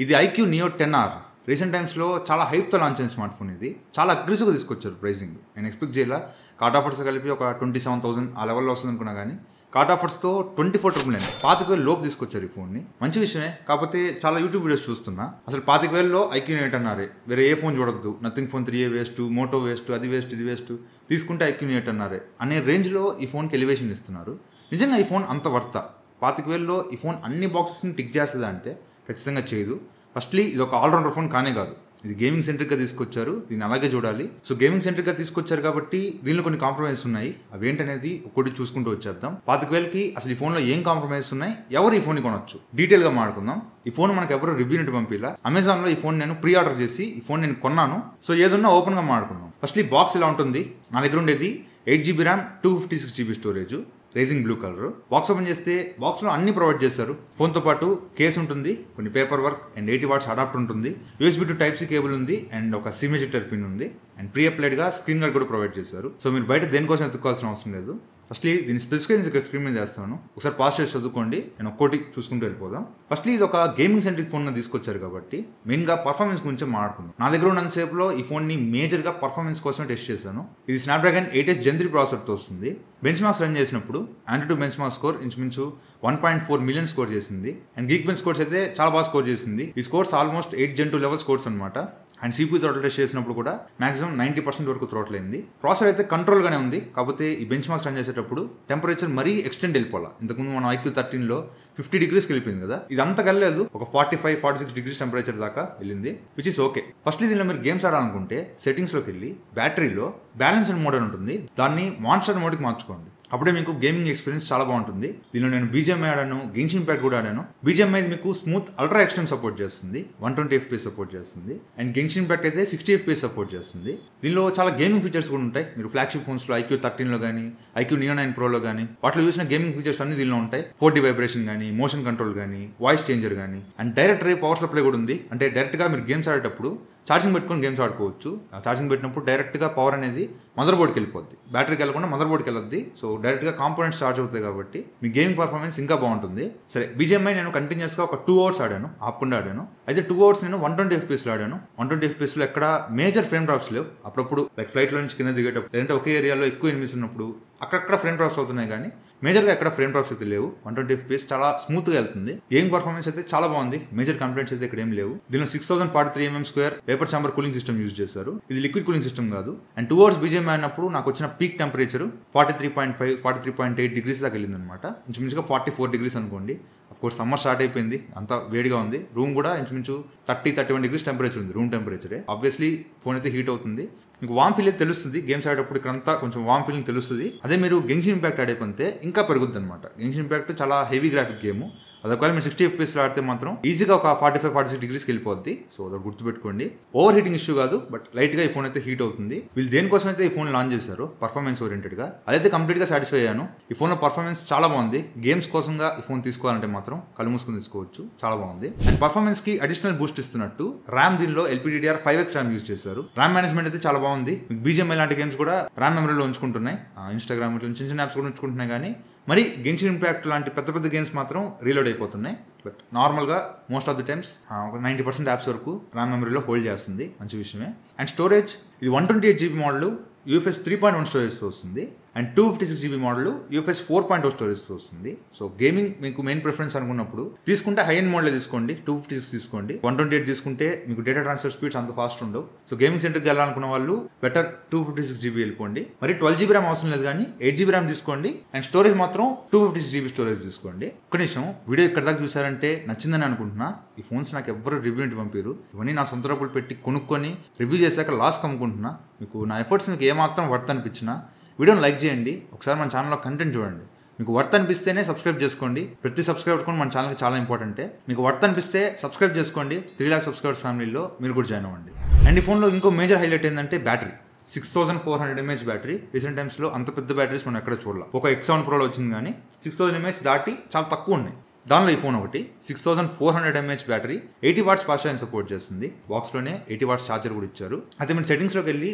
ఇది IQ Neo 10R. Recent టైమ్స్లో చాలా హైప్తో లాంచ్ అయిన స్మార్ట్ ఫోన్. ఇది చాలా అగ్రెసివ్గా తీసుకొచ్చారు ప్రైసింగ్. నేను ఎక్స్పెక్ట్ చేయాల కార్డ్ ఆఫర్స్ కలిపి ఒక 27,000 ఆ లెవెల్లో వస్తుంది అనుకున్నా, కానీ కార్డ్ ఆఫర్స్తో 24,900 25,000 లోపు తీసుకొచ్చారు ఈ ఫోన్ని. మంచి విషయమే. కాకపోతే చాలా యూట్యూబ్ వీడియోస్ చూస్తున్నా, అసలు 25,000లో ఐక్యూ నియో 10R వేరే ఏ ఫోన్ చూడొద్దు, nothing phone 3A waste, Moto waste, అది వేస్ట్, ఇది వేస్ట్, తీసుకుంటే ఐక్యూ నియో 10R అనే రేంజ్లో ఈ ఫోన్కి ఎలివేషన్ ఇస్తున్నారు. నిజంగా ఈ ఫోన్ అంత వర్త? 25,000లో ఈ ఫోన్ అన్ని బాక్సెస్ని టిక్ చేస్తుందా అంటే ఖచ్చితంగా చేయదు. ఫస్ట్లీ ఇది ఒక ఆల్రౌండర్ ఫోన్ కానే కాదు, ఇది గేమింగ్ సెంట్రిక్గా తీసుకొచ్చారు. దీన్ని అలాగే చూడాలి. సో గేమింగ్ సెంట్రిక్గా తీసుకొచ్చారు కాబట్టి దీనిలో కొన్ని కాంప్రమైజెస్ ఉన్నాయి. అవి ఏంటనేది ఒక్కటి చూసుకుంటూ వచ్చేద్దాం. 25,000కి అసలు ఈ ఫోన్లో ఏం కాంప్రమైజెస్ ఉన్నాయి, ఎవరు ఈ ఫోన్ కొనొచ్చు, డీటెయిల్గా మాట్లాడుకుందాం. ఈ ఫోన్ మనకు ఎవరు రివ్యూ నుండి పంపిలా. అమెజాన్లో ఈ ఫోన్ నేను ప్రీ ఆర్డర్ చేసి ఈ ఫోన్ నేను కొన్నాను. సో ఏదన్నా ఓపెన్గా మాట్లాడుకుందాం. ఫస్ట్లీ బాక్స్ ఇలా ఉంటుంది. నా దగ్గర ఉండేది 8GB RAM, 256GB storage, raging blue colour. Box open చేస్తే బాక్స్లో అన్ని ప్రొవైడ్ చేస్తారు. ఫోన్తో పాటు కేస్ ఉంటుంది, కొన్ని paper work and 80 watts adapter ఉంటుంది, USB to Type-C కేబుల్ ఉంది అండ్ ఒక సిమ్ ఎజెక్టర్ పిన్ ఉంది అండ్ ప్రీ అప్లైడ్గా స్క్రీన్ గార్డ్ కూడా ప్రొవైడ్ చేశారు. సో మీరు బయట దేనికోసం ఎత్తుకోవాల్సిన అవసరం లేదు. ఫస్ట్లీ దీని స్పెసిఫికేషన్స్ ఇక్కడ స్క్రీన్ మీద చేస్తాను, ఒకసారి పాస్ చేసి చదువుకోండి. నేను ఒక్కోటి చూసుకుంటూ వెళ్ళిపోదాం. ఫస్ట్లీ ఇది ఒక గేమింగ్ సెంట్రిక్ ఫోన్గా తీసుకొచ్చారు కాబట్టి మెయిన్గా పర్ఫార్మెన్స్ గురించి మాట్లాడుకుందాం. నా దగ్గర ఉన్నంతసేపులో ఈ ఫోన్ని మేజర్గా పర్ఫార్మెన్స్ కోసం టెస్ట్ చేశాను. ఇది స్నాప్డ్రాగన్ 8S Gen 3 ప్రాసెసర్తో వస్తుంది. బెంచ్ మార్క్స్ రన్ చేసినప్పుడు AnTuTu బెంచ్ మార్క్ స్కోర్ ఇంచుమించు 1.4 మిలియన్ స్కోర్ చేసింది అండ్ గీక్ బెంచ్ స్కోర్స్ అయితే చాలా బాగా స్కోర్ చేసింది. ఈ scores almost 8 Gen 2 level scores అనమాట. అండ్ CPU థ్రోటిల్ టెస్ట్ చేసినప్పుడు కూడా మాక్సిమం 90% వరకు థ్రోటిల్ అయింది. ప్రాసెసర్ అయితే కంట్రోల్గానే ఉంది. కాకపోతే ఈ బెంచ్ మార్క్స్ రన్ చేసేటప్పుడు టెంపరేచర్ మరీ ఎక్స్టెండ్ వెళ్ళిపోవాలి. ఇంతకుముందు మనం IQ 13లో 50 degrees వెళ్ళిపోయింది కదా, ఇది అంత వెళ్ళలేదు. ఒక 45-46 degrees టెంపరేచర్ దాకా వెళ్ళింది, విచ్ ఇస్ ఓకే. ఫస్ట్లీ దీనిలో మీరు గేమ్స్ ఆడాలనుకుంటే సెట్టింగ్స్లోకి వెళ్ళి బ్యాటరీలో బ్యాలెన్స్డ్ మోడ్ అని ఉంటుంది, దాన్ని మాన్స్టర్ మోడ్కి మార్చుకోండి. అప్పుడే మీకు గేమింగ్ ఎక్స్పీరియన్స్ చాలా బాగుంటుంది. దీనిలో నేను BGMI ఆడాను, గెన్షిన్ ఇంపాక్ట్ కూడా ఆడాను. BGMI మీకు స్మూత్ అల్ట్రా ఎక్స్ట్రీమ్ సపోర్ట్ చేస్తుంది, 120 FPS సపోర్ట్ చేస్తుంది అండ్ గెన్షిన్ ఇంపాక్ట్ అయితే 60 FPS సపోర్ట్ చేస్తుంది. దీనిలో చాలా గేమింగ్ ఫీచర్స్ కూడా ఉంటాయి. మీరు ఫ్లాగ్షిప్ ఫోన్స్లో IQ 13లో కానీ IQ Neo 9 Proలో కానీ వాటిలో చూసిన గేమింగ్ ఫీచర్స్ అన్ని దీనిలో ఉంటాయి. 4D వైబ్రేషన్ కానీ, మోషన్ కంట్రోల్ కానీ, వాయిస్ చేంజర్ కానీ and direct ray power supply కూడా ఉంది. అంటే డైరెక్ట్గా మీరు గేమ్స్ ఆడేటప్పుడు ఛార్జింగ్ పెట్టుకొని గేమ్స్ ఆడుకోవచ్చు. ఆ ఛార్జింగ్ పెట్టినప్పుడు డైరెక్ట్గా పవర్ అనేది మదర్ బోర్డ్కి వెళ్ళిపోద్ది, బ్యాటరీకి వెళ్ళకుండా మదర్ బోర్డ్కి వెళ్ళొద్ది. సో డైరెక్ట్గా కాంపోనెంట్స్ చార్జ్ అవుతాయి కాబట్టి మీ గేమింగ్ పర్ఫార్మెన్స్ ఇంకా బాగుంటుంది. సరే, BGMI నేను కంటిన్యూస్గా ఒక 2 hours ఆడాను, ఆపకుండా ఆడాను. అయితే 2 hours నేను 120 FPSలో ఆడాను. 120 FPSలో ఎక్కడ మేజర్ ఫ్రేమ్ డ్రాప్స్ లేవు. అప్పుడప్పుడు లైక్ ఫ్లైట్లో నుంచి కింద దిగేటప్పుడు లేదంటే ఒకే ఏరియాలో ఎక్కువ ఎనిమిస్ ఉన్నప్పుడు అక్కడక్కడ ఫ్రేమ్ డ్రాప్స్ అవుతున్నాయి, కానీ మేజర్గా ఎక్కడ ఫ్రేమ్ డ్రాప్స్ అయితే లేవు. 120 FPS చాలా స్మూత్గా వెళ్తుంది. గేమ్ పర్ఫార్మెన్స్ అయితే చాలా బాగుంది. మేజర్ కంప్లైంట్స్ అయితే ఇక్కడ ఏం లేవు. దీనిలో 6043 mm² vapour chamber cooling system use చేశారు. ఇది లిక్విడ్ కూలింగ్ సిస్టమ్ కాదు. అండ్ 2 hours BGMI అయినప్పుడు నాకు వచ్చిన పీక్ టెంపరేచర్ 43.5 43.8 degrees దాకా వెళ్ళింది అనమాట. ఇంచుమించుగా 44 degrees అనుకోండి. అఫ్కోర్స్ సమ్మర్ స్టార్ట్ అయిపోయింది, అంత వేడిగా ఉంది. రూమ్ కూడా ఇంచుమించు 30-31 degrees టెంపరేచర్ ఉంది, రూమ్ టెంపరేచరే. ఆబ్వియస్లీ ఫోన్ అయితే హీట్ అవుతుంది. మీకు వామ్ ఫీలింగ్ తెలుస్తుంది గేమ్స్ ఆడేటప్పుడు, ఇక్కడంతా కొంచెం వామ్ ఫీలింగ్ తెలుస్తుంది. అదే మీరు గెన్షిన్ ఇంపాక్ట్ ఆడేకుంటే ఇంకా పెరుగుద్ది అనమాట. గెన్షిన్ ఇంపాక్ట్ చాలా హెవీ గ్రాఫిక్ గేమ్. అది ఒకవేళ మీరు 60 FPSలో ఆడితే మాత్రం ఈజీగా ఒక 45-46 degrees వెళ్ళిపోద్ది. సో అది గుర్తుపెట్టుకోండి. ఓవర్ హీటింగ్ ఇష్యూ కాదు, బట్ లైట్గా ఈ ఫోన్ అయితే హీట్ అవుతుంది. వీళ్ళు దేనికోసం అయితే ఈ ఫోన్ లాంచ్ చేశారు, పర్ఫార్మెన్స్ ఓరియంటెడ్గా, అదైతే కంప్లీట్గా సాటిస్ఫై అయ్యాను. ఈ ఫోన్లో పర్ఫార్మెన్స్ చాలా బాగుంది. గేమ్స్ కోసంగా ఈ ఫోన్ తీసుకోవాలంటే మాత్రం కళ్ళు మూసుకొని తీసుకోవచ్చు, చాలా బాగుంది. అండ్ పర్ఫార్మెన్స్కి అడిషనల్ బూస్ట్ ఇస్తున్నట్టు ర్యామ్ దీనిలో LPDDR5X ర్యామ్ యూజ్ చేశారు. ర్యామ్ మేనేజ్మెంట్ అయితే చాలా బాగుంది. మీకు BGMI లాంటి గేమ్స్ కూడా ర్యామ్ మెమరీలో ఉంచుకుంటున్నాయి. ఇన్స్టాగ్రామ్ ఇట్లా చిన్న చిన్న యాప్స్ కూడా ఉంచుకుంటున్నాయి, కానీ మరి గెన్షిన్ ఇంపాక్ట్ లాంటి పెద్ద పెద్ద గేమ్స్ మాత్రం రీలోడ్ అయిపోతున్నాయి. బట్ నార్మల్గా మోస్ట్ ఆఫ్ ది టైమ్స్ ఒక 90% యాప్స్ వరకు ర్యామ్ మెమరీలో హోల్డ్ చేస్తుంది, మంచి విషయమే. అండ్ స్టోరేజ్ ఇది 128GB మోడల్ UFS 3.1 స్టోరేజ్తో వస్తుంది అండ్ 256GB మోడల్ UFS 4.0 స్టోరేజ్తో వస్తుంది. సో గేమింగ్ మీకు మెయిన్ ప్రిఫరెన్స్ అనుకున్నప్పుడు తీసుకుంటే హై ఎండ్ మోడల్ తీసుకోండి, 256 తీసుకోండి. 128 తీసుకుంటే మీకు డేటా ట్రాన్స్ఫర్ స్పీడ్స్ అంత ఫాస్ట్ ఉండవు. సో గేమింగ్ సెంటర్కి వెళ్ళాలనుకున్న వాళ్ళు బెటర్ 256GB వెళ్ళిపోండి. మరి 12GB ర్యామ్ అవసరం లేదు, కానీ 8GB ర్యామ్ తీసుకోండి అండ్ స్టోరేజ్ మాత్రం 256GB స్టోరేజ్ తీసుకోండి. ఒక నిమిషం, వీడియో ఇక్కడ దాకా చూసారంటే నచ్చిందని అనుకుంటున్నా. ఈ ఫోన్స్ నాకు ఎవరు రివ్యూ ఇంటి పంపారు, ఇవన్నీ నా సొంత డబ్బులు పెట్టి కొనుక్కొని రివ్యూ చేశాక లాస్ కమ్ముకుంటున్నా. మీకు నా ఎఫర్ట్స్ మీకు ఏమాత్రం వర్త్ అనిపించినా వీడియోని లైక్ చేయండి. ఒకసారి మన ఛానల్లో కంటెంట్ చూడండి. మీకు వర్త్ అనిపిస్తేనే సబ్స్క్రైబ్ చేసుకోండి. ప్రతి సబ్స్క్రైబర్ కూడా మన ఛానల్కి చాలా ఇంపార్టెంటే. మీకు వర్త్ అనిపిస్తే సబ్స్క్రైబ్ చేసుకోండి. 3 lakh సబ్స్క్రైబర్స్ ఫ్యామిలీలో మీరు కూడా జాయిన్ అవ్వండి. అండ్ ఈ ఫోన్లో ఇంకో మేజర్ హైలైట్ ఏంటంటే బ్యాటరీ. 6400 mAh battery. రీసెంట్ టైమ్స్లో అంత పెద్ద బ్యాటరీస్ మనం ఎక్కడ చూడాలి. ఒక X7 Proలో వచ్చింది, కానీ 6000 mAh దాటి చాలా తక్కువ ఉన్నాయి. దానిలో ఈ ఫోన్ ఒకటి 6400 mAh battery, 80 watts fast charging support చేస్తుంది. బాక్స్లోనే 80 watts ఛార్జర్ కూడా ఇచ్చారు. అయితే మీరు సెట్టింగ్స్లోకి వెళ్ళి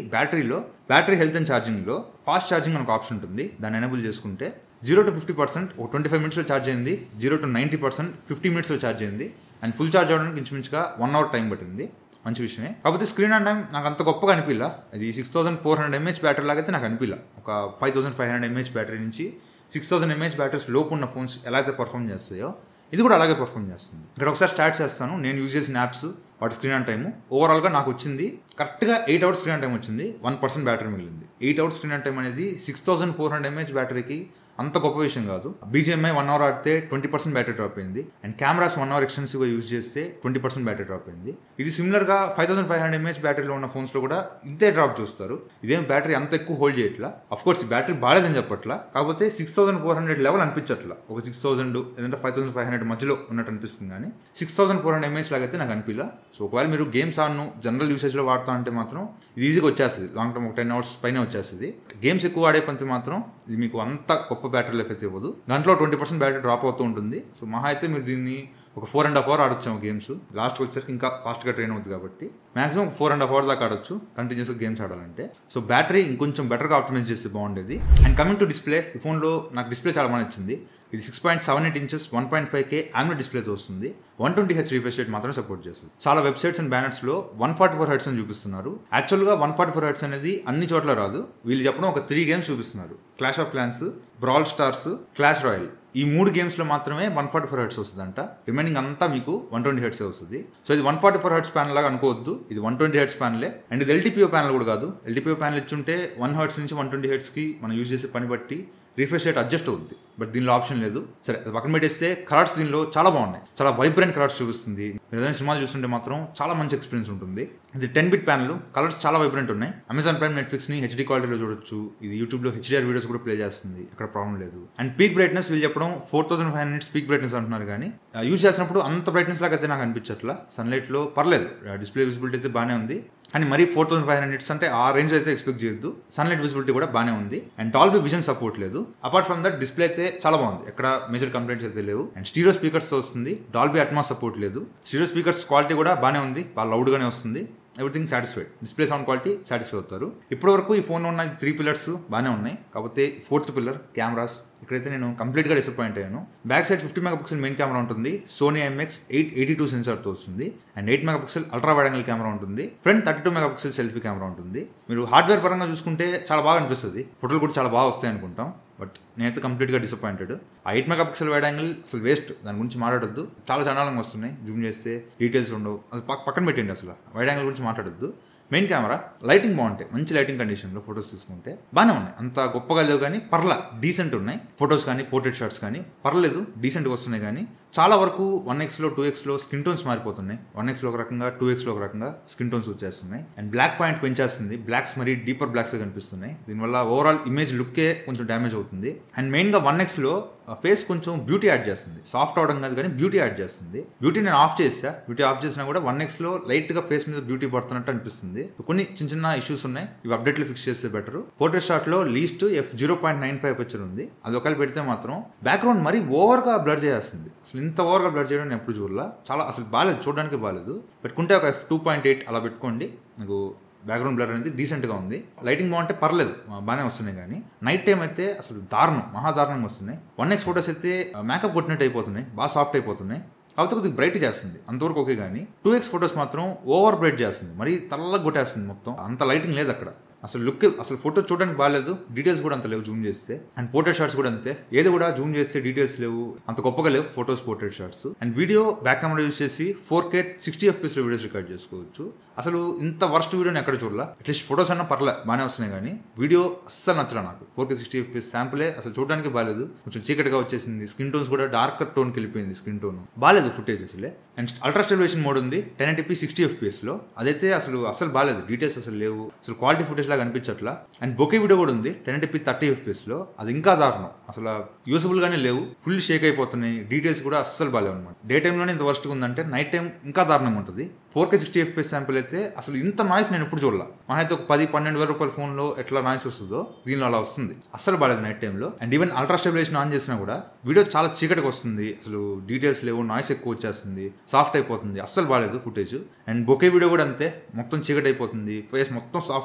బ్యాటరీ హెల్త్ అండ్ ఛార్జింగ్లో ఫాస్ట్ ఛార్జింగ్ అని ఒక ఆప్షన్ ఉంటుంది. దాన్ని ఎనేబుల్ చేసుకుంటే 0 to 50% 25 minutes ఛార్జ్ అయింది, 0 to 90% 50 minutes ఛార్జ్ అయింది అండ్ ఫుల్ ఛార్జ్ అవ్వడానికి ఇంచుమించుగా 1 అవర్ టైం పట్టింది. మంచి విషయమే. కాకపోతే స్క్రీన్ ఆన్ టైం నాకు అంత గొప్పగా అనిపించలా. ఇది 6400 mAh బ్యాటరీ లాగా అయితే నాకు అనిపించలా. ఒక 5500 mAh బ్యాటరీ నుంచి 6000 mAh బ్యాటరీస్ లోపు ఉన్న ఫోన్స్ ఎలా అయితే పర్ఫామ్ చేస్తాయో ఇది కూడా అలాగే పర్ఫామ్ చేస్తుంది. ఇక్కడ ఒకసారి స్టార్ట్ చేస్తాను. నేను యూజ్ చేసిన యాప్స్ వాటి స్క్రీన్ ఆన్ టైము ఓవరాల్గా నాకు వచ్చింది కరెక్ట్గా 8 అవర్స్ స్క్రీన్ ఆన్ టైం వచ్చింది. 1% బ్యాటరీ మిగిలింది. 8 అవర్స్ స్క్రీన్ ఆన్ టైం అనేది 6400 mAh బ్యాటరీకి అంత గొప్ప విషయం కాదు. BGMI 1 అవర్ ఆడితే 20% బ్యాటరీ డ్రాప్ అయింది. అండ్ కెమెరాస్ 1 అవర్ ఎక్స్టెన్సివ్గా యూజ్ చేస్తే 20% బ్యాటరీ డ్రాప్ అయింది. ఇది సిమిలర్గా 5500 mAh బ్యాటరీలో ఉన్న ఫోన్స్లో కూడా ఇంతే డ్రాప్ చూస్తారు. ఇదేం బ్యాటరీ అంత ఎక్కువ హోల్డ్ చేయట్లా. అఫ్కోర్స్ ఈ బ్యాటరీ బాగాలేదని చెప్పట్లా. కాకపోతే 6400 లెవెల్ అనిపించట్లా. ఒక 6000 లేదంటే 5500 మధ్యలో ఉన్నట్టు అనిపిస్తుంది. కానీ 6400 mAh లాగైతే నాకు అనిపించలా. సో ఒకవేళ మీరు గేమ్స్ ఆడను జనరల్ యూసేజ్లో వాడుతా అంటే మాత్రం ఇది ఈజీగా వచ్చేస్తుంది. లాంగ్ టర్మ్ ఒక 10 అవర్స్ పైన వచ్చేస్తుంది. గేమ్స్ ఎక్కువ ఆడే పంతి మాత్రం ఇది మీకు అంత గొప్ప బ్యాటరీ లైఫ్ అయితే ఇవ్వదు. దాంట్లో 20% బ్యాటరీ డ్రాప్ అవుతూ ఉంటుంది. సో మహా అయితే మీరు దీన్ని ఒక 4.5 అవర్ ఆడొచ్చాము గేమ్స్. లాస్ట్కి వచ్చేసరికి ఇంకా ఫాస్ట్గా ట్రైన్ అవుతుంది కాబట్టి మాక్సిమం 4.5 అవర్ దాకా ఆడొచ్చు కంటిన్యూస్గా గేమ్స్ ఆడాలంటే. సో బ్యాటరీ ఇంకొంచెం బెటర్గా ఆప్టిమైజ్ చేస్తే బాగుండేది. అండ్ కమింగ్ టు డిస్ప్లే, ఈ ఫోన్లో నాకు డిస్ప్లే చాలా బాగా నచ్చింది. ఇది 6.78 ఇంచెస్ 1.5K AMOLED డిస్ప్లేతో వస్తుంది. 120Hz రిఫ్రెష్ రేట్ మాత్రమే సపోర్ట్ చేస్తుంది. చాలా వెబ్సైట్స్ అండ్ బ్యానర్స్లో 144 Hz అని చూపిస్తున్నారు. యాక్చువల్గా 144 Hz అనేది అన్ని చోట్ల రాదు. వీళ్ళు చెప్పడం ఒక 3 గేమ్స్ చూపిస్తున్నారు. Clash of clans, brawl stars, clash royal. ఈ 3 గేమ్స్లో మాత్రమే 144 Hz వస్తుందంట. రిమైనింగ్ అంతా మీకు 120 Hz వస్తుంది. సో ఇది 144 Hz ప్యానల్ లాగా అనుకోవద్దు. ఇది 120 Hz ప్యానలే. అండ్ ఇది LTPO ప్యానల్ కూడా కాదు. LTPO ప్యానల్ ఇచ్చుంటే 1 Hz నుంచి 120 Hzకి మనం యూజ్ చేసే పని బట్టి రిఫ్రెష్ రేట్ అడ్జస్ట్ అవుతుంది. బట్ దీనిలో ఆప్షన్ లేదు. సరే అది పక్కన పెట్టేస్తే కలర్స్ దీనిలో చాలా బాగున్నాయి. చాలా వైబ్రెంట్ కలర్స్ చూపిస్తుంది. మీరు ఏదైనా సినిమాలు చూస్తుంటే మాత్రం చాలా మంచి ఎక్స్పీరియన్స్ ఉంటుంది. ఇది 10-bit ప్యానల్. కలర్స్ చాలా వైబ్రెంట్ ఉన్నాయి. అమెజాన్ ప్రైమ్ నెట్ఫ్లిక్స్ని HD క్వాలిటీలో చూడొచ్చు. ఇది యూట్యూబ్లో HDR వీడియోస్ కూడా ప్లే చేస్తుంది. అక్కడ ప్రాబ్లం లేదు. అండ్ పీక్ బ్రైట్నెస్ వీళ్ళు చెప్పడం 4500 nits పీక్ బ్రైట్నెస్ అంటున్నారు. కానీ యూజ్ చేసినప్పుడు అంత బ్రైట్నెస్ లాగా అయితే నాకు అనిపించట్లా. సన్లైట్లో పర్లేదు. డిస్ప్లే విజిబిలిటీ అయితే బాగానే ఉంది. కానీ మరీ 4500 nits అంటే ఆ రేంజ్ అయితే ఎక్స్పెక్ట్ చేయొద్దు. సన్లైట్ విజిబిలిటీ కూడా బాగానే ఉంది. అండ్ డాల్బీ విజన్ సపోర్ట్ లేదు. అపార్ట్ ఫ్రమ్ దట్ డిస్ప్లే అయితే చాలా బాగుంది. ఎక్కడ మేజర్ కంప్లైంట్స్ అయితే లేవు. అండ్ స్టీరియో స్పీకర్స్ వస్తుంది. డాల్బీ అట్మాస్ సపోర్ట్ లేదు. స్టీరియో స్పీకర్స్ క్వాలిటీ కూడా బాగానే ఉంది. బాగా లౌడ్గానే వస్తుంది. Everything satisfied. Display sound quality satisfy అవుతారు. ఇప్పటి వరకు ఈ ఫోన్లో ఉన్న 3 పిల్లర్స్ బాగానే ఉన్నాయి. కాకపోతే 4th పిల్లర్ కెమెరాస్ ఇక్కడైతే నేను కంప్లీట్గా డిసప్పాయింట్ అయ్యాను. Back side 50 MP main camera ఉంటుంది. సోనీ IMX882 సెన్సార్తో వస్తుంది. And 8 MP ultra wide angle camera ఉంటుంది. ఫ్రంట్ 32 MP సెల్ఫీ కెమెరా ఉంటుంది. మీరు హార్డ్వేర్ పరంగా చూసుకుంటే చాలా బాగా అనిపిస్తుంది. ఫోటోలు కూడా చాలా బాగా వస్తాయి అనుకుంటాం. బట్ నేనైతే కంప్లీట్గా డిసప్పాయింటెడ్. ఆ 8 MP వైడ్ యాంగిల్ అసలు వేస్ట్. దాని గురించి మాట్లాడొద్దు. చాలా చండాలంగా వస్తున్నాయి. జూమ్ చేస్తే డీటెయిల్స్ ఉండవు. అది పక్కన పెట్టండి. అసలు వైడ్ యాంగిల్ గురించి మాట్లాడొద్దు. మెయిన్ కెమెరా లైటింగ్ బాగుంటాయి. మంచి లైటింగ్ కండిషన్లో ఫొటోస్ తీసుకుంటే బాగానే ఉన్నాయి. అంత గొప్పగా లేవు కానీ పర్లా డీసెంట్ ఉన్నాయి. ఫొటోస్ కానీ పోర్ట్రేట్ షాట్స్ కానీ పర్లేదు డీసెంట్గా వస్తున్నాయి. కానీ చాలా వరకు 1xలో 2xలో స్కిన్ టోన్స్ మారిపోతున్నాయి. 1xలో ఒక రకంగా 2xలో ఒక రకంగా స్కిన్ టోన్స్ వచ్చేస్తున్నాయి. అండ్ బ్లాక్ పాయింట్ పెంచేస్తుంది. బ్లాక్స్ మరీ డీపర్ బ్లాక్స్గా కనిపిస్తున్నాయి. దీనివల్ల ఓవరాల్ ఇమేజ్ లుక్కే కొంచెం డ్యామేజ్ అవుతుంది. అండ్ మెయిన్గా 1xలో ఫేస్ కొంచెం బ్యూటీ యాడ్ చేస్తుంది. సాఫ్ట్ అవడం కాదు కానీ బ్యూటీ యాడ్ చేస్తుంది. బ్యూటీ నేను ఆఫ్ చేసా. బ్యూటీ ఆఫ్ చేసినా కూడా 1xలో లైట్గా ఫేస్ మీద బ్యూటీ పడుతున్నట్టు అనిపిస్తుంది. కొన్ని చిన్న చిన్న ఇష్యూస్ ఉన్నాయి. ఇవి అప్డేట్లు ఫిక్స్ చేస్తే బెటర్. పోర్ట్రేట్ షాట్లో లీస్ట్ f0.95 అపర్చర్ ఉంది. అది ఒకవేళ పెడితే మాత్రం బ్యాక్గ్రౌండ్ మరీ ఓవర్గా బ్లర్ చేస్తుంది. అసలు ఇంత ఓవర్గా బ్లర్ చేయడం నేను ఎప్పుడు చూడలా. చాలా అసలు బాగాలేదు, చూడడానికి బాగాలేదు. పెట్టుకుంటే ఒక f2.8 అలా పెట్టుకోండి. నాకు బ్యాక్గ్రౌండ్ బ్లర్ అనేది డీసెంట్గా ఉంది. లైటింగ్ బాగుంటే పర్లేదు, బాగానే వస్తున్నాయి. కానీ నైట్ టైం అయితే అసలు దారుణం, మహాదారుణంగా వస్తున్నాయి. 1x ఫోటోస్ అయితే మేకప్ కొట్టినట్టు అయిపోతున్నాయి. బాగా సాఫ్ట్ అయిపోతున్నాయి. కాకపోతే కొద్దిగా బ్రైట్ చేస్తుంది, అంతవరకు ఓకే. కానీ 2x ఫోటోస్ మాత్రం ఓవర్ బ్రైట్ చేస్తుంది. మరీ తెల్లగా కొట్టేస్తుంది మొత్తం. అంత లైటింగ్ లేదు అక్కడ. అసలు లుక్ అసలు ఫోటో చూడడానికి బాగాలేదు. డీటెయిల్స్ కూడా అంత లేవు జూమ్ చేస్తే. అండ్ పోర్ట్రేట్ షాట్స్ కూడా అంతే. ఏది కూడా జూమ్ చేస్తే డీటెయిల్స్ లేవు, అంత గొప్పగా లేవు photos portrait shots. And video back camera use చేసి 4K 60 FPS వీడియోస్ రికార్డ్ చేసుకోవచ్చు. అసలు ఇంత వర్స్ట్ వీడియోని ఎక్కడ చూడలా. అట్లీస్ట్ ఫోటోస్ అన్నా పర్లే, బాగానే వస్తున్నాయి. కానీ వీడియో అస్సలు నచ్చలే నాకు. 4K 60 FPS శాంపులే అసలు చూడడానికి బాగాలేదు. కొంచెం చీకటిగా వచ్చేసింది. స్కిన్ టోన్స్ కూడా డార్కర్ టోన్కి వెళ్ళిపోయింది. స్కిన్ టోన్ బాగాలేదు ఫుటేజ్ అసలే. అండ్ అల్ట్రా స్టెబిలైజేషన్ మోడ్ ఉంది 1080p 60 FPSలో. అదైతే అసలు బాగాలేదు. డీటెయిల్స్ అసలు లేవు. అసలు క్వాలిటీ ఫుటేజ్ లాగా అనిపించట్లా. అండ్ బొకే వీడియో కూడా ఉంది 1080p 30 FPSలో. అది ఇంకా దారుణం. అసలు యూజబుల్ గానే లేవు. ఫుల్ షేక్ అయిపోతున్నాయి. డీటెయిల్స్ కూడా అస్సలు బాగాలేవు అనమాట. డే టైంలోనే ఇంత వర్స్ట్గా ఉందంటే నైట్ టైం ఇంకా దారుణంగా ఉంటుంది. 4K 60 FPS శాంపుల్ అయితే అసలు ఇంత నాయిస్ నేను ఎప్పుడు చూడాల. మనైతే ఒక 10-12 వేల రూపాయల ఫోన్లో ఎట్లా నాయిస్ వస్తుందో దీనిలో అలా వస్తుంది. అస్సలు బాగాలేదు night time. And even ultra stabilisation on చేసినా కూడా వీడియో చాలా చీకటిగా వస్తుంది. అసలు డీటెయిల్స్ లేవు, నాయిస్ ఎక్కువ వచ్చేస్తుంది, సాఫ్ట్ అయిపోతుంది. అస్సలు బాగాలేదు ఫుటేజ్. అండ్ బొకే వీడియో కూడా అంతే, మొత్తం చీకటి అయిపోతుంది. ఫేస్ మొత్తం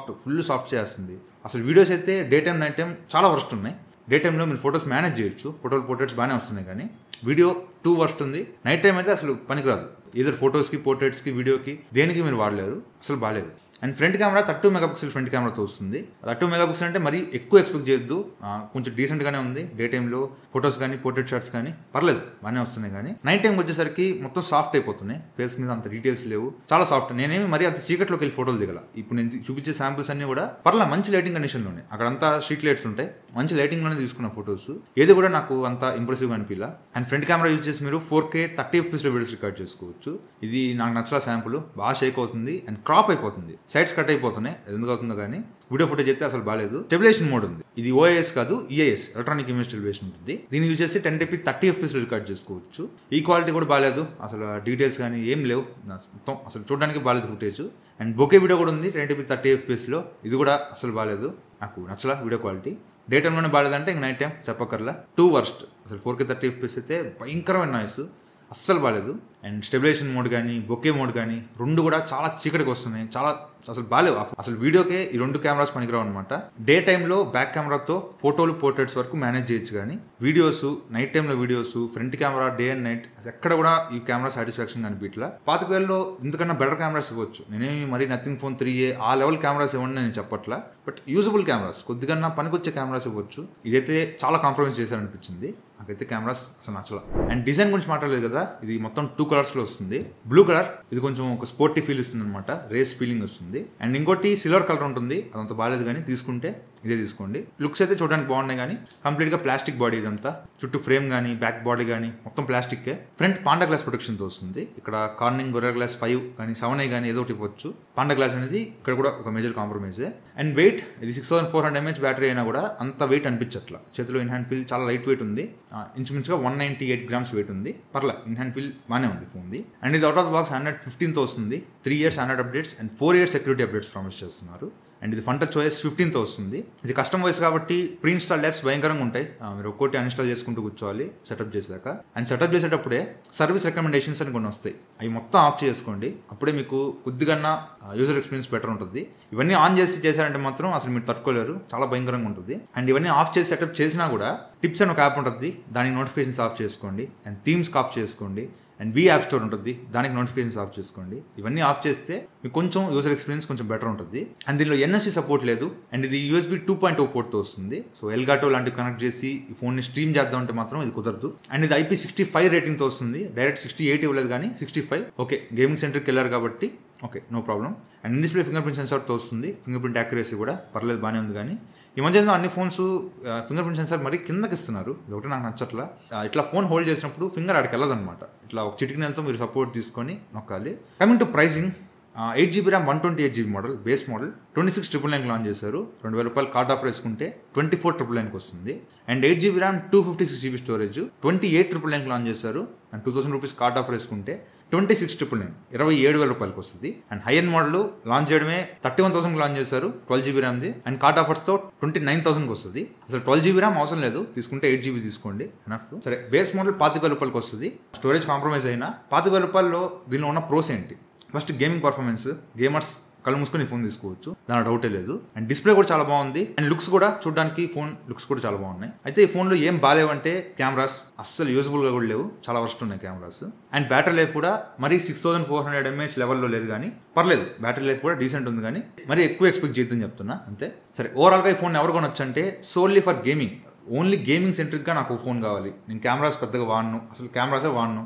ఫుల్ సాఫ్ట్ చేస్తుంది. అసలు వీడియోస్ అయితే డే టైం నైట్ టైం చాలా వర్స్ట్ ఉన్నాయి. డే టైంలో మీరు ఫొటోస్ మేనేజ్ చేయొచ్చు. పోర్ట్రేట్స్ బాగానే వస్తున్నాయి. కానీ వీడియో టూ వర్స్ట్ ఉంది. నైట్ టైం అయితే అసలు పనికిరాదు. ఏదర్ ఫొటోస్కి, పోర్ట్రేట్స్కి, వీడియోకి దేనికి మీరు వాడలేరు, అసలు బాగాలేదు. And front camera 32 megapixel front కెమెరాతో వస్తుంది. 32 మెగాపిక్సెల్ అంటే మరీ ఎక్కువ ఎక్స్పెక్ట్ చేయొద్దు, కొంచెం డీసెంట్గానే ఉంది. డే టైంలో ఫొటోస్ కానీ పోర్ట్రేట్ షాట్స్ కానీ పర్లేదు, బాగానే వస్తున్నాయి. కానీ నైట్ టైంకి వచ్చేసరికి మొత్తం సాఫ్ట్ అయిపోతున్నాయి. ఫేస్ మీద అంత డీటెయిల్స్ లేవు, చాలా సాఫ్ట్. నేనేమి మరీ అంత చీకట్లోకి వెళ్ళి ఫోటోలు దిగల. ఇప్పుడు నేను చూపించే శాంపిల్స్ అన్ని కూడా పర్లేదు మంచి లైటింగ్ కండిషన్లోనే, అక్కడంతా స్ట్రీట్ లైట్స్ ఉంటాయి, మంచి లైటింగ్లోనే తీసుకున్న ఫొటోస్. ఏది కూడా నాకు అంత ఇంప్రెసివ్గా అనిపించలా. అండ్ ఫ్రంట్ కెమెరా యూజ్ చేసి మీరు 4K 30 FPS వీడియోస్ రికార్డ్ చేసుకోవచ్చు. ఇది నాకు నచ్చల శాంపుల్. బాగా షేక్ అవుతుంది అండ్ క్రాప్ అయిపోతుంది, సైడ్స్ కట్ అయిపోతున్నాయి. ఎందుకు అవుతుందో కానీ వీడియో ఫుటేజ్ అయితే అసలు బాగాలేదు. స్టెబిలైజేషన్ మోడ్ ఉంది. ఇది OIS కాదు, EIS, ఎలక్ట్రానిక్ ఇమేజ్ స్టెబిలైజేషన్ ఉంటుంది. దీన్ని యూజ్ చేసి 1080p 30 FPS రికార్డ్ చేసుకోవచ్చు. ఈ క్వాలిటీ కూడా బాగాలేదు, అసలు డీటెయిల్స్ కానీ ఏం లేవు, మొత్తం అసలు చూడడానికి బాగాలేదు ఫుటేజ్. అండ్ బొకే వీడియో కూడా ఉంది 1080p 30 FPSలో. ఇది కూడా అసలు బాగాలేదు, నాకు నచ్చల వీడియో క్వాలిటీ. డే టైంలోనే బాగాలేదంటే ఇంక నైట్ టైం చెప్పక్కర్లా, టూ వర్స్ట్. అసలు 4K 30 FPS అయితే భయంకరమైన నాయిస్, అస్సలు బాగాలేదు. అండ్ స్టెబిలైజేషన్ మోడ్ కానీ బొకే మోడ్ కానీ రెండు కూడా చాలా చీకటికి వస్తున్నాయి, చాలా అసలు బాగాలేవు. అసలు వీడియోకే ఈ రెండు కెమెరాస్ పనికిరావు అనమాట. డే టైంలో బ్యాక్ కెమెరాతో ఫోటోలు, పోర్ట్రేట్స్ వరకు మేనేజ్ చేయొచ్చు. కానీ వీడియోస్, నైట్ టైంలో videos, front camera day and night అసలు ఎక్కడ కూడా ఈ కెమెరా సాటిస్ఫాక్షన్ కనిపించలా. 25,000లో ఇంతకన్నా బెటర్ కెమెరాస్ ఇవ్వచ్చు. నేనేమి మరీ నథింగ్ ఫోన్ 3A ఆ లెవెల్ కెమెరాస్ ఇవ్వండి నేను చెప్పట్లా, బట్ యూజబుల్ కెమెరాస్, కొద్దిగా పనికొచ్చే కెమెరాస్ ఇవ్వచ్చు. ఇదైతే చాలా కాంప్రమైజ్ చేశారనిపించింది నాకైతే. కెమెరాస్ అసలు నచ్చల. అండ్ డిజైన్ గురించి మాట్లాడలేదు కదా, ఇది మొత్తం 2 కలర్స్లో వస్తుంది. బ్లూ కలర్, ఇది కొంచెం ఒక స్పోర్టీ ఫీల్ ఇస్తుంది అనమాట, రేస్ ఫీలింగ్ వస్తుంది. అండ్ ఇంకోటి సిల్వర్ కలర్ ఉంటుంది, అదంత బాగాలేదు. కానీ తీసుకుంటే ఇదే తీసుకోండి. లుక్స్ అయితే చూడడానికి బాగున్నాయి, కానీ కంప్లీట్గా ప్లాస్టిక్ బాడీ ఇదంతా. చుట్టూ ఫ్రేమ్ కానీ బ్యాక్ బాడీ కానీ మొత్తం ప్లాస్టిక్కే. ఫ్రంట్ పాండా గ్లాస్ ప్రొటెక్షన్తో వస్తుంది. ఇక్కడ కార్నింగ్ గొర్రె గ్లాస్ 5 కానీ 7A కానీ ఏదో ఒకటి ఇవ్వచ్చు. పాండా గ్లాస్ అనేది ఇక్కడ కూడా ఒక మేజర్ కాంప్రమైజే. అండ్ వెయిట్, ఇది 6400 mAh బ్యాటరీ అయినా కూడా అంత వెయిట్ అనిపించట్లా. చేతిలో ఇన్ హ్యాండ్ ఫీల్ చాలా లైట్ వెయిట్ ఉంది. ఇంచుమించుగా 198 grams వెయిట్ ఉంది. పర్లే, ఇన్ హ్యాండ్ ఫీల్ బాగానే ఉంది ఫోన్ది. అండ్ ఇది అవుట్ ఆఫ్ బాక్స్ Android 15తో వస్తుంది. 3 years Android updates and 4 years security updates promise చేస్తున్నారు. అండ్ ఇది ఫన్ టచ్ OS 15తో వస్తుంది. ఇది కస్టమ్ వాయిస్ కాబట్టి ప్రీ ఇన్స్టాల్ యాప్స్ భయంకరంగా ఉంటాయి. మీరు ఒక్కోటి అన్ఇన్స్టాల్ చేసుకుంటూ కూర్చోవాలి సెటప్ చేశాక. అండ్ సెటప్ చేసేటప్పుడే సర్వీస్ రికమెండేషన్స్ అని కొన్ని వస్తాయి, అవి మొత్తం ఆఫ్ చేసుకోండి. అప్పుడే మీకు కొద్దిగా యూజర్ ఎక్స్పీరియన్స్ బెటర్ ఉంటుంది. ఇవన్నీ ఆన్ చేశారంటే మాత్రం అసలు మీరు తట్టుకోలేరు, చాలా భయంకరంగా ఉంటుంది. అండ్ ఇవన్నీ ఆఫ్ చేసి సెటప్ చేసినా కూడా టిప్స్ అని ఒక యాప్ ఉంటుంది, దానికి నోటిఫికేషన్స్ ఆఫ్ చేసుకోండి. అండ్ థీమ్స్కి ఆఫ్ చేసుకోండి. అండ్ V యాప్ స్టోర్ ఉంటుంది, దానికి నోటిఫికేషన్స్ ఆఫ్ చేసుకోండి. ఇవన్నీ ఆఫ్ చేస్తే మీకు కొంచెం యూజర్ ఎక్స్పీరియన్స్ కొంచెం బెటర్ ఉంటుంది. అండ్ దీనిలో NFC సపోర్ట్ లేదు. అండ్ ఇది USB 2.0 పోర్ట్తో వస్తుంది. సో ఎల్గాటో లాంటివి కనెక్ట్ చేసి ఈ ఫోన్ని స్ట్రీమ్ చేద్దాం అంటే మాత్రం ఇది కుదరదు. అండ్ ఇది IP65 రేటింగ్తో వస్తుంది. డైరెక్ట్ 68 ఇవ్వలేదు, కానీ 65. ఓకే, గేమింగ్ సెంటర్కి వెళ్ళారు కాబట్టి okay, no problem. And display fingerprint సెన్సార్తో వస్తుంది. ఫింగర్ ప్రింట్ యాక్యురసీ కూడా పర్లేదు, బాగానే ఉంది. కానీ ఈ మధ్య అన్ని ఫోన్స్ ఫింగర్ ప్రింట్ సెన్సార్ మరీ కిందకి ఇస్తున్నారు, ఒకటి నాకు నచ్చట్లా. ఇట్లా ఫోన్ హోల్డ్ చేసినప్పుడు ఫింగర్ అక్కడికి వెళ్ళదన్నమాట. ఇట్లా ఒక చిటికినెలతో మీరు సపోర్ట్ తీసుకొని నొక్కాలి. Coming to pricing, 8GB RAM 128GB model, base model 26,999 launch చేశారు. 2,000 రూపాయలు కార్డ్ ఆఫర్ వేసుకుంటే 24,999 వస్తుంది. And 8GB RAM 256GB storage 28,999 launch చేశారు. అండ్ 2,000 రూపీస్ కార్డ్ ఆఫర్ వేసుకుంటే 26,999, 27,000 రూపాయలకి వస్తుంది. And high end model launch చేయడమే 31,000 లాంచ్ చేశారు, 12GB ర్యామ్ది. అండ్ కార్డ్ ఆఫర్స్తో 29,000కి వస్తుంది. అసలు 12GB ర్యామ్ అవసరం లేదు, తీసుకుంటే 8GB తీసుకోండి ఎనఫ్. సరే, బేస్ మోడల్ 25,000 రూపాయలకి వస్తుంది. స్టోరేజ్ కాంప్రమైజ్ అయినా 25,000 రూపాయల్లో దీనిలో ఉన్న ప్రోస్ ఏంటి? ఫస్ట్ గేమింగ్ పర్ఫార్మెన్స్, గేమర్స్ కళ్ళు మూసుకొని ఫోన్ తీసుకోవచ్చు, దాని డౌటే లేదు. అండ్ డిస్ప్లే కూడా చాలా బాగుంది. అండ్ లుక్స్ కూడా చూడడానికి ఫోన్ లుక్స్ కూడా చాలా బాగున్నాయి. అయితే ఈ ఫోన్లో ఏం బాగాలేవంటే కెమెరాస్ అస్సలు యూజబుల్గా కూడా లేవు, చాలా వర్స్ట్ ఉన్నాయి కెమెరాస్. అండ్ బ్యాటరీ లైఫ్ కూడా మరీ 6400 mAh లెవెల్లో లేదు, కానీ పర్లేదు, బ్యాటరీ లైఫ్ కూడా డీసెంట్ ఉంది. కానీ మరీ ఎక్కువ ఎక్స్పెక్ట్ చేద్దని చెప్తున్నా అంతే. సరే, ఓవరాల్గా ఈ ఫోన్ ఎవరు కొనొచ్చు అంటే solely for gaming, only gaming సెంట్రిక్గా నాకు ఫోన్ కావాలి. నేను కెమెరాస్ పెద్దగా వాడను, అసలు కెమెరాసే వాడను,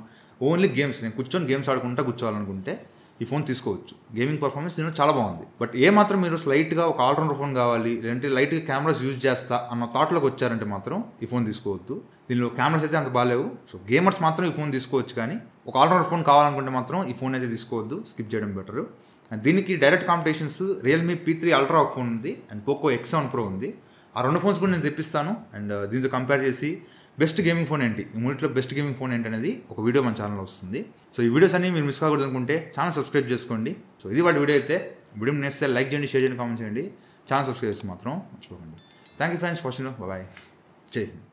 ఓన్లీ గేమ్స్, నేను కూర్చొని గేమ్స్ కూర్చోవాలనుకుంటే ఈ ఫోన్ తీసుకోవచ్చు. గేమింగ్ పర్ఫార్మెన్స్ దీనిలో చాలా బాగుంది. బట్ మాత్రం మీరు స్లైట్గా ఒక ఆల్రౌండర్ ఫోన్ కావాలి, లేదంటే లైట్గా కెమెరాస్ యూజ్ చేస్తా అన్న థాట్లోకి వచ్చారంటే మాత్రం ఈ ఫోన్ తీసుకోవద్దు. దీనిలో కెమెరాస్ అయితే అంత బాగాలేవు. సో గేమర్స్ మాత్రం ఈ ఫోన్ తీసుకోవచ్చు, కానీ ఒక ఆల్రౌండర్ ఫోన్ కావాలనుకుంటే మాత్రం ఈ ఫోన్ అయితే తీసుకోవద్దు, స్కిప్ చేయడం బెటర్. దీనికి direct competitions Realme P3 Ultra ఒక ఫోన్ ఉంది, అండ్ Poco X7 Pro ఉంది. ఆ రెండు ఫోన్స్ కూడా నేను తెప్పిస్తాను. అండ్ దీంతో కంపేర్ చేసి బెస్ట్ గేమింగ్ ఫోన్ ఏంటి, ఈ మూడిట్లో బెస్ట్ గేమింగ్ ఫోన్ ఏంటి అనేది ఒక వీడియో మన ఛానల్లో వస్తుంది. సో ఈ వీడియోస్ అన్ని మీరు మిస్ కాకూడదు అనుకుంటే ఛానల్ సబ్స్క్రైబ్ చేసుకోండి. సో ఇది వాళ్ళ వీడియో అయితే, వీడియో నేస్తే లైక్ చేయండి, షేర్ చేయండి, కామెంట్ చేయండి. ఛానల్ సబ్స్క్రైబ్ చేస్తే మాత్రం మర్చిపోకండి. Thank you friends, watching. Bye, జై హింద్.